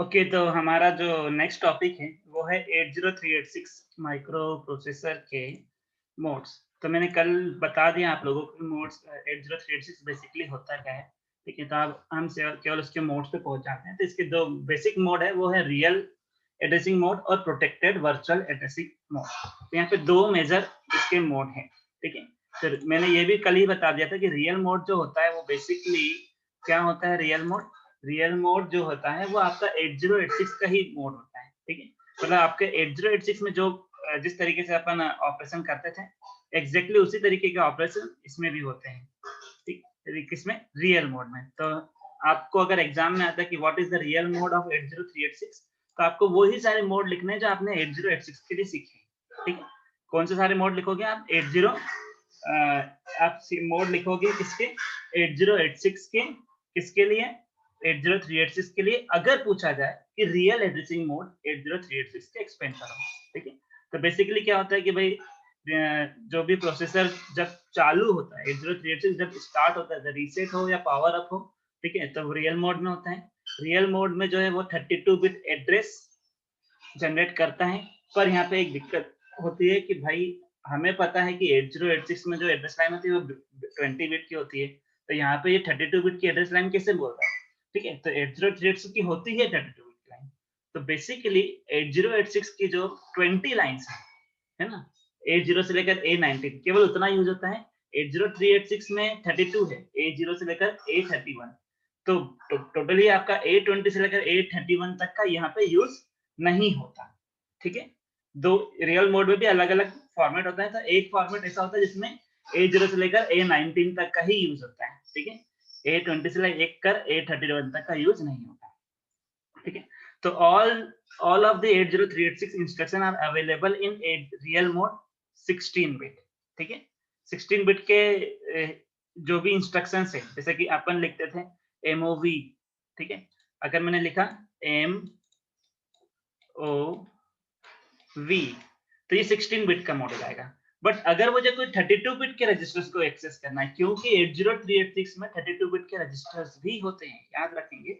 Okay, तो हमारा जो नेक्स्ट टॉपिक है वो है 80386 माइक्रो प्रोसेसर के मोड्स। तो मैंने कल बता दिया आप लोगों को मोड्स 80386 बेसिकली होता क्या है। ठीक है, तो अब हम केवल उसके मोड्स पे पहुंच जाते हैं। तो इसके दो बेसिक मोड है, वो है रियल एड्रेसिंग मोड और प्रोटेक्टेड वर्चुअल एड्रेसिंग मोड। तो यहाँ पे दो मेजर इसके मोड हैं। ठीक है, तो मैंने ये भी कल ही बता दिया था कि रियल मोड जो होता है वो बेसिकली क्या होता है। रियल मोड जो होता है वो आपका 8086 का ही मोड होता है। ठीक है, मतलब आपके 8086 में जो जिस तरीके से अपन ऑपरेशन करते थे एग्जैक्टली उसी तरीके के ऑपरेशन इसमें भी होते हैं। ठीक, किसमें? रियल मोड में। तो आपको अगर एग्जाम में आता है कि what is the real mode of 80386, तो आपको वही सारे मोड लिखने हैं जो आपने 8086 के लिए सीखे। ठीक है, कौन से सारे मोड लिखोगे आप? आप मोड लिखोगे किसके? 8086 के। किसके लिए? 80386 के लिए। अगर पूछा जाए कि रियल एड्रेसिंग मोड 80386 के एक्सपेंड करो। ठीक है, तो बेसिकली क्या होता है कि भाई जो भी प्रोसेसर जब चालू होता है 80386 जब स्टार्ट होता है, रीसेट हो या पावर अप हो, ठीक है, तो रियल मोड में होता है। रियल मोड में जो है वो 32 बिट एड्रेस जनरेट करता है। पर यहाँ पे एक दिक्कत होती है कि भाई हमें पता है कि 8086 में जो एड्रेस लाइन होती है वो 20 बिट की होती है। तो यहाँ पे ये 32 बिट की एड्रेस लाइन कैसे बोल रहा है? ठीक है, तो 8086 की होती है 32 बिट की लाइन। तो बेसिकली 8086 की जो 20 लाइन्स है ना, 80 से लेकर A19 केवल उतना यूज होता है। 80386 में 32 है, A0 से लेकर A31। तो टोटली आपका A20 से लेकर A31 तक का यहाँ पे यूज नहीं होता। ठीक है, दो रियल मोड में भी अलग अलग फॉर्मेट होता है। तो एक फॉर्मेट ऐसा होता है जिसमें A0 से लेकर A19 तक का ही यूज होता है। ठीक है, A20 से लेकर A31 तक का यूज नहीं होता। ठीक है, तो all of the 80386 instruction are available in a real mode 16 bit। ठीक है, 16 बिट के जो भी इंस्ट्रक्शंस है, जैसे कि अपन लिखते थे MOV। ठीक है, अगर मैंने लिखा MOV तो ये 16 बिट का मोड हो जाएगा। बट अगर मुझे कोई 32 बिट के रजिस्टर्स को एक्सेस करना है, क्योंकि 80386 में 32 बिट के रजिस्टर्स भी होते हैं, याद रखेंगे।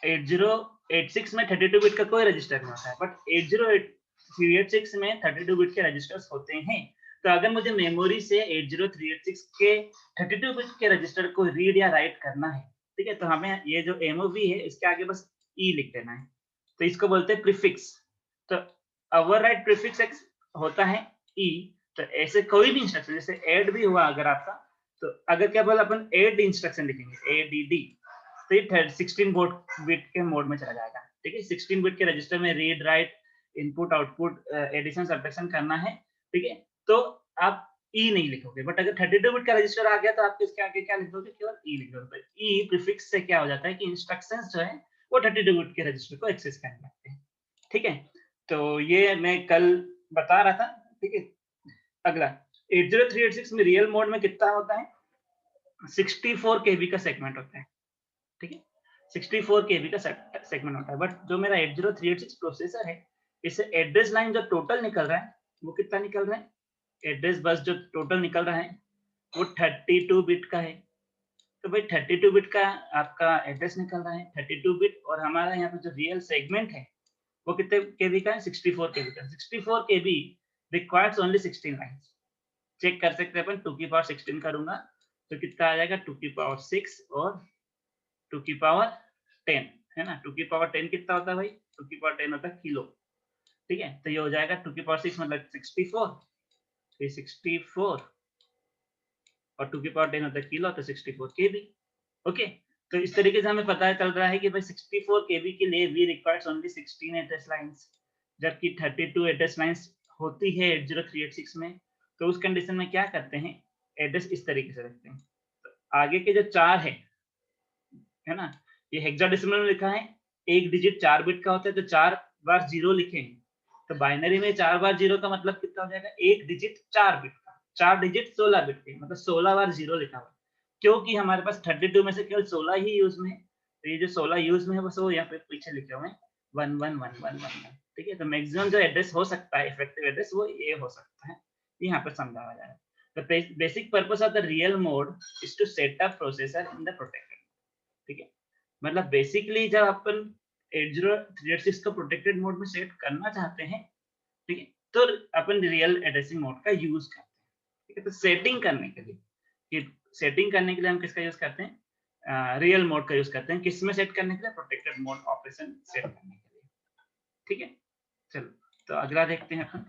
8086 में 32 बिट का कोई रजिस्टर नहीं होता है, बट 80386 में 32 बिट के रजिस्टर्स होते हैं। तो अगर मुझे मेमोरी से 80386 के 32 बिट के रजिस्टर को रीड या राइट करना है, ठीक है, तो हमें ये जो MOV है इसके आगे बस E लिख देना है। तो इसको बोलते हैं प्रीफिक्स। तो ओवरराइट प्रीफिक्स होता है E। तो ऐसे कोई भी इंस्ट्रक्शन, जैसे ऐड भी हुआ अगर आपका, तो अगर क्या बोला अपन ऐड इंस्ट्रक्शन लिखेंगे ADD, तो ये 16 बिट के मोड में चला जाएगा। ठीक है, 16 बिट के रजिस्टर में read write input output addition subtraction करना है। ठीक है, तो आप ई नहीं लिखोगे। बट अगर 32 बिट का रजिस्टर आ गया तो आप इसके आगे क्या लिखोगे? केवल ई लिखोगे। ई प्रीफिक्स से क्या हो जाता है कि इंस्ट्रक्शंस जो है वो 32 बिट के रजिस्टर को एक्सेस करने लगते हैं। ठीक है, तो ये मैं कल बता रहा था। ठीक है, अगला 80386 में रियल मोड में कितना होता है? 64 केबी का सेगमेंट होता है। ठीक है, 64 केबी का सेगमेंट होता है। बट जो मेरा 80386 प्रोसेसर है, इससे एड्रेस लाइन जो टोटल निकल रहा है वो कितना निकल रहा है? एड्रेस बस जो टोटल निकल रहा है वो 32 बिट का है। तो भाई 32 बिट का आपका एड्रेस निकल रहा है 32 बिट, और हमारा यहाँ पे जो रियल सेगमेंट है वो कितने केबी का है? 64 केबी का। 64 केबी रिक्वायर्स ओनली 16 लाइन्स। चेक कर सकते हैं अपन, 2 की पावर 16 करूंगा तो कितना आ जाएगा? 2 की पावर 6 और 2 की पावर 10 है ना। 2 की पावर 10 कितना होता है भाई? 2 की पावर 10 होता है किलो। ठीक है, तो ये हो जाएगा 2 की पावर 6 मतलब 64। ये 64 और 2 की पावर 10 होता है किलो, तो 64 केबी। ओके, तो इस तरीके से हमें पता चल रहा है कि भाई 64 केबी के लिए we requires only 16 address lines, जबकि 32 एड्रेस लाइंस होती है 80386 में। तो उस कंडीशन में क्या करते हैं? एड्रेस इस तरीके से रखते हैं। तो आगे के जो 4 है ना, ये हेक्साडेसिमल में लिखा है। एक डिजिट 4 बिट का होता है, तो 4 बार 0 लिखेंगे तो बाइनरी में 4 बार 0 का मतलब कितना हो जाएगा? एक डिजिट 4 बिट का। 4 डिजिट 16 बिट के, मतलब 16 बार 0 लिखा हुआ। क्योंकि हमारे पास 32 में से केवल 16 ही यूज में है, तो ये जो 16 यूज में है बस वो यहाँ पे पीछे लिखे हुए हैं 111111। ठीक है, तो मैक्सिमम जो एड्रेस हो सकता है इफेक्टिव एड्रेस वो ये हो सकता है, यहाँ पर समझाया जाए। The basic purpose of the real mode is to set up processor in the protected। ठीक है, मतलब बेसिकली जब अपन 8038 को प्रोटेक्टेड मोड में सेट करना चाहते हैं, ठीक है, तो अपन रियल एड्रेसिंग मोड का यूज करते हैं, ठीक है। तो सेटिंग करने के लिए, सेटिंग करने के लिए हम किसका यूज करते हैं? रियल मोड का यूज करते हैं। किस में सेट करने के लिए? प्रोटेक्टेड मोड ऑपरेशन सेट करने के लिए, ठीक है। चलो, तो अगला देखते हैं अपन।